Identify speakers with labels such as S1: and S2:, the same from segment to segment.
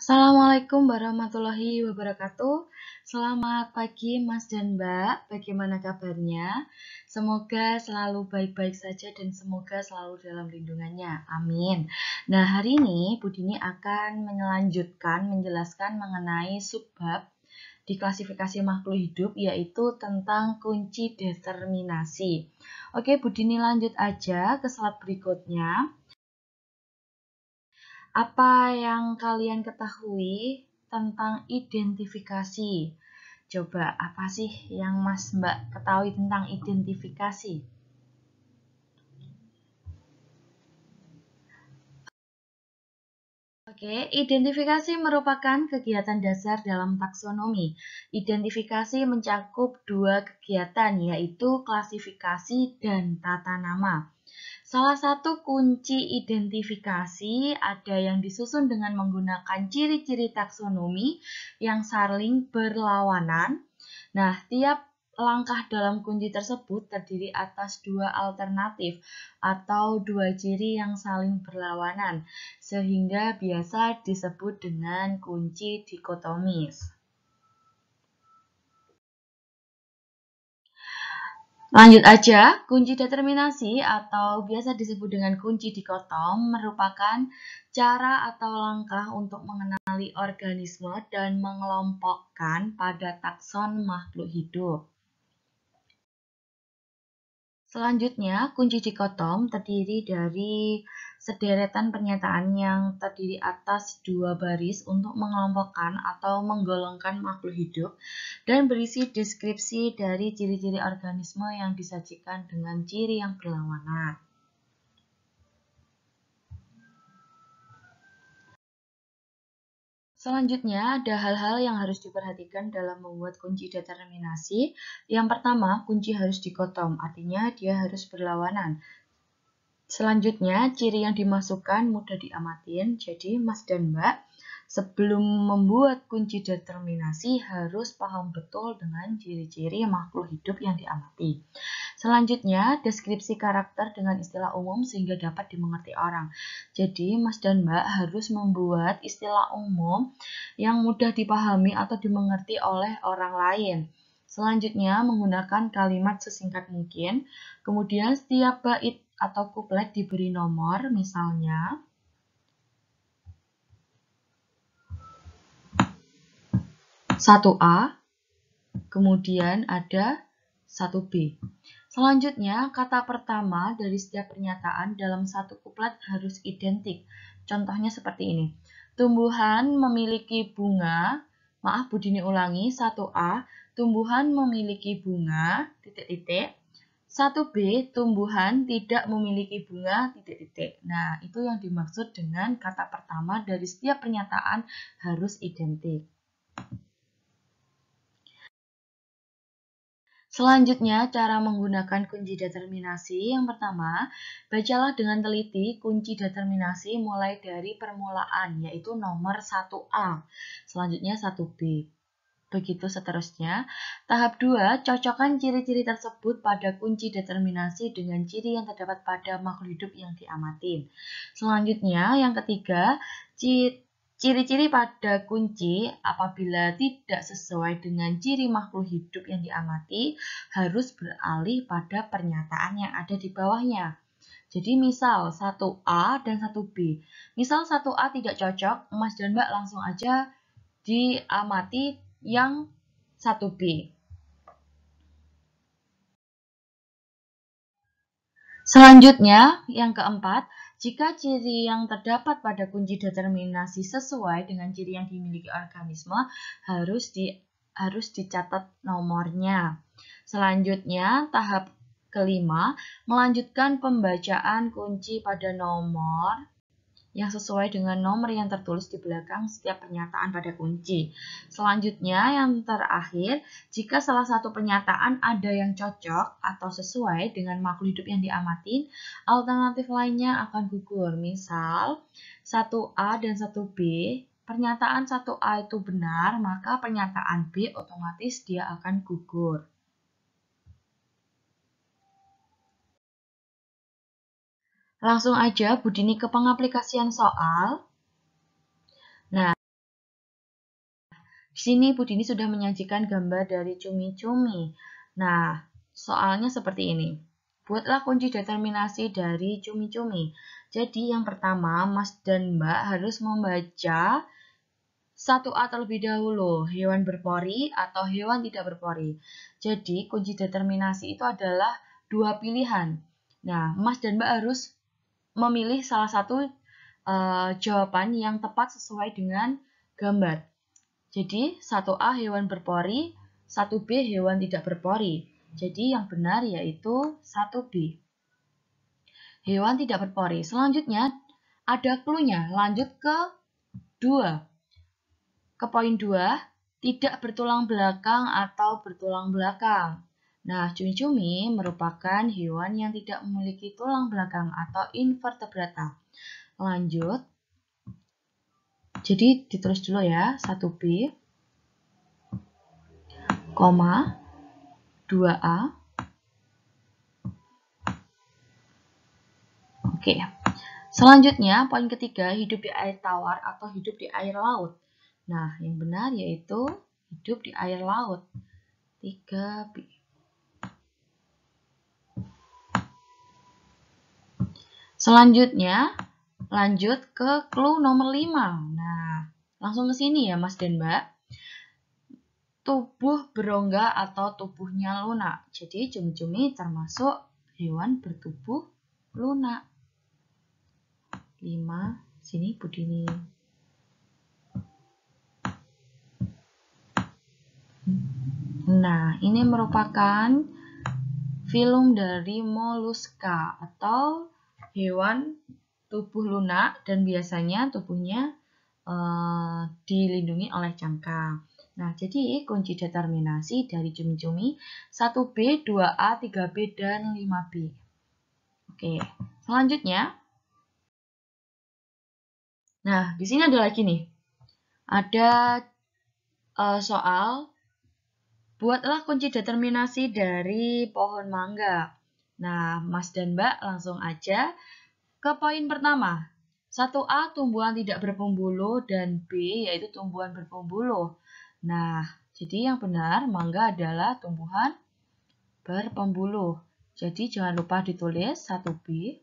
S1: Assalamualaikum warahmatullahi wabarakatuh. Selamat pagi Mas dan Mbak, bagaimana kabarnya? Semoga selalu baik-baik saja dan semoga selalu dalam lindungannya. Amin. Nah, hari ini Bu Dini akan menjelaskan mengenai subbab di klasifikasi makhluk hidup, yaitu tentang kunci determinasi. Oke, Bu Dini lanjut aja ke slide berikutnya. Apa yang kalian ketahui tentang identifikasi? Coba, apa sih yang Mas Mbak ketahui tentang identifikasi? Oke, identifikasi merupakan kegiatan dasar dalam taksonomi. Identifikasi mencakup dua kegiatan, yaitu klasifikasi dan tata nama. Salah satu kunci identifikasi ada yang disusun dengan menggunakan ciri-ciri taksonomi yang saling berlawanan. Nah, tiap langkah dalam kunci tersebut terdiri atas dua alternatif atau dua ciri yang saling berlawanan, sehingga biasa disebut dengan kunci dikotomis. Lanjut aja, kunci determinasi atau biasa disebut dengan kunci dikotom merupakan cara atau langkah untuk mengenali organisme dan mengelompokkan pada takson makhluk hidup. Selanjutnya, kunci dikotom terdiri dari sederetan pernyataan yang terdiri atas dua baris untuk mengelompokkan atau menggolongkan makhluk hidup dan berisi deskripsi dari ciri-ciri organisme yang disajikan dengan ciri yang berlawanan. Selanjutnya, ada hal-hal yang harus diperhatikan dalam membuat kunci determinasi. Yang pertama, kunci harus dikotom, artinya dia harus berlawanan. Selanjutnya, ciri yang dimasukkan mudah diamatin. Jadi, Mas dan Mbak, sebelum membuat kunci determinasi harus paham betul dengan ciri-ciri makhluk hidup yang diamati. Selanjutnya, deskripsi karakter dengan istilah umum sehingga dapat dimengerti orang. Jadi, Mas dan Mbak harus membuat istilah umum yang mudah dipahami atau dimengerti oleh orang lain. Selanjutnya, menggunakan kalimat sesingkat mungkin. Kemudian, setiap bait atau kuplet diberi nomor, misalnya 1A, kemudian ada 1B. Selanjutnya, kata pertama dari setiap pernyataan dalam satu kuplet harus identik. Contohnya seperti ini. Tumbuhan memiliki bunga, maaf Bu Dini ulangi, 1A, tumbuhan memiliki bunga, titik-titik. 1B, tumbuhan tidak memiliki bunga, titik-titik. Nah, itu yang dimaksud dengan kata pertama dari setiap pernyataan harus identik. Selanjutnya, cara menggunakan kunci determinasi. Yang pertama, bacalah dengan teliti kunci determinasi mulai dari permulaan, yaitu nomor 1A. Selanjutnya 1B. Begitu seterusnya. Tahap 2, cocokkan ciri-ciri tersebut pada kunci determinasi dengan ciri yang terdapat pada makhluk hidup yang diamati. Selanjutnya, yang ketiga, ciri-ciri pada kunci apabila tidak sesuai dengan ciri makhluk hidup yang diamati harus beralih pada pernyataan yang ada di bawahnya. Jadi misal 1A dan 1B. Misal 1A tidak cocok, Mas dan Mbak langsung aja diamati yang 1B. Selanjutnya, yang keempat, jika ciri yang terdapat pada kunci determinasi sesuai dengan ciri yang dimiliki organisme, harus dicatat nomornya. Selanjutnya, tahap kelima, melanjutkan pembacaan kunci pada nomor yang sesuai dengan nomor yang tertulis di belakang setiap pernyataan pada kunci. Selanjutnya, yang terakhir, jika salah satu pernyataan ada yang cocok atau sesuai dengan makhluk hidup yang diamati, alternatif lainnya akan gugur. Misal, 1A dan 1B, pernyataan 1A itu benar, maka pernyataan B otomatis dia akan gugur. Langsung aja Bu Dini ke pengaplikasian soal. Nah, Di sini Budini sudah menyajikan gambar dari cumi-cumi. Nah, soalnya seperti ini. Buatlah kunci determinasi dari cumi-cumi. Jadi yang pertama, Mas dan Mbak harus membaca 1A terlebih dahulu, hewan berpori atau hewan tidak berpori. Jadi, kunci determinasi itu adalah dua pilihan. Nah, Mas dan Mbak harus memilih salah satu jawaban yang tepat sesuai dengan gambar. Jadi, 1A hewan berpori, 1B hewan tidak berpori. Jadi, yang benar yaitu 1B. Hewan tidak berpori. Selanjutnya, ada clue-nya. Lanjut ke 2. Ke poin 2, tidak bertulang belakang atau bertulang belakang. Nah, cumi-cumi merupakan hewan yang tidak memiliki tulang belakang atau invertebrata. Lanjut. Jadi ditulis dulu ya, 1B, 2A. Oke. Selanjutnya, poin ketiga, hidup di air tawar atau hidup di air laut. Nah, yang benar yaitu hidup di air laut. 3B. Selanjutnya, lanjut ke clue nomor 5. Nah, langsung ke sini ya Mas dan Mbak. Tubuh berongga atau tubuhnya lunak. Jadi, cumi-cumi termasuk hewan bertubuh lunak. 5, sini Budini. Nah, ini merupakan filum dari moluska atau hewan tubuh lunak dan biasanya tubuhnya dilindungi oleh cangkang. Nah, jadi kunci determinasi dari cumi-cumi 1B, 2A, 3B, dan 5B. Oke, selanjutnya. Nah, di sini ada lagi nih. Ada soal buatlah kunci determinasi dari pohon mangga. Nah, Mas dan Mbak langsung aja ke poin pertama. 1A tumbuhan tidak berpembuluh dan B yaitu tumbuhan berpembuluh. Nah, jadi yang benar mangga adalah tumbuhan berpembuluh. Jadi jangan lupa ditulis 1B.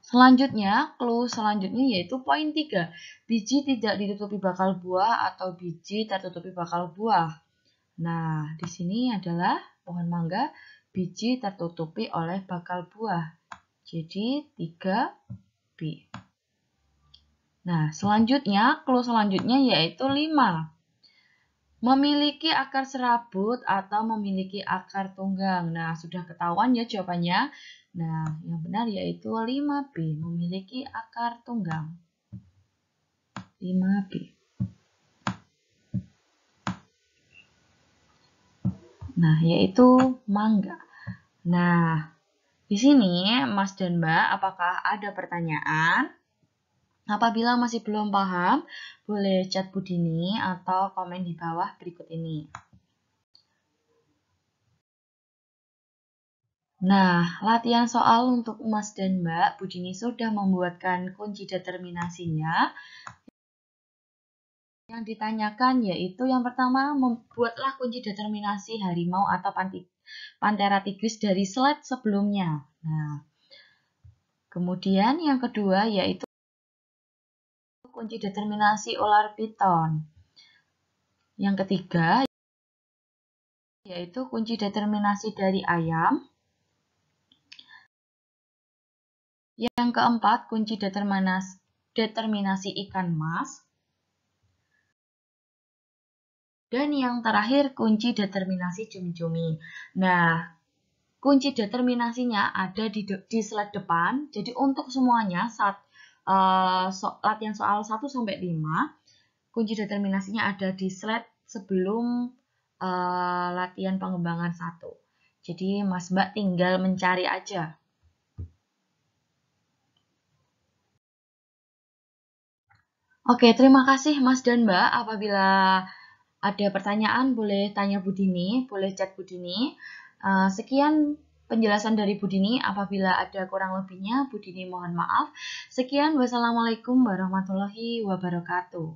S1: Selanjutnya, clue selanjutnya yaitu poin 3. Biji tidak ditutupi bakal buah atau biji tertutupi bakal buah. Nah, di sini adalah pohon mangga, biji tertutupi oleh bakal buah. Jadi 3B. Nah, selanjutnya, clue selanjutnya yaitu 5. Memiliki akar serabut atau memiliki akar tunggang. Nah, sudah ketahuan ya jawabannya. Nah, yang benar yaitu 5B, memiliki akar tunggang. 5B. Nah, yaitu mangga. Nah, di sini Mas dan Mbak, apakah ada pertanyaan? Apabila masih belum paham, boleh chat Budini atau komen di bawah berikut ini. Nah, latihan soal untuk Mas dan Mbak, Budini sudah membuatkan kunci determinasinya. Yang ditanyakan yaitu yang pertama, membuatlah kunci determinasi harimau atau Panthera tigris dari slide sebelumnya. Nah, kemudian yang kedua yaitu kunci determinasi ular piton. Yang ketiga yaitu kunci determinasi dari ayam. Yang keempat, kunci determinasi ikan mas. Dan yang terakhir, kunci determinasi cumi-cumi. Nah, kunci determinasinya ada di slide depan. Jadi untuk semuanya, latihan soal 1-5, kunci determinasinya ada di slide sebelum latihan pengembangan 1. Jadi Mas Mbak tinggal mencari aja. Oke, terima kasih Mas dan Mbak. Apabila ada pertanyaan boleh tanya Budini, boleh chat Budini. Sekian penjelasan dari Budini. Apabila ada kurang lebihnya, Budini mohon maaf. Sekian, wassalamualaikum warahmatullahi wabarakatuh.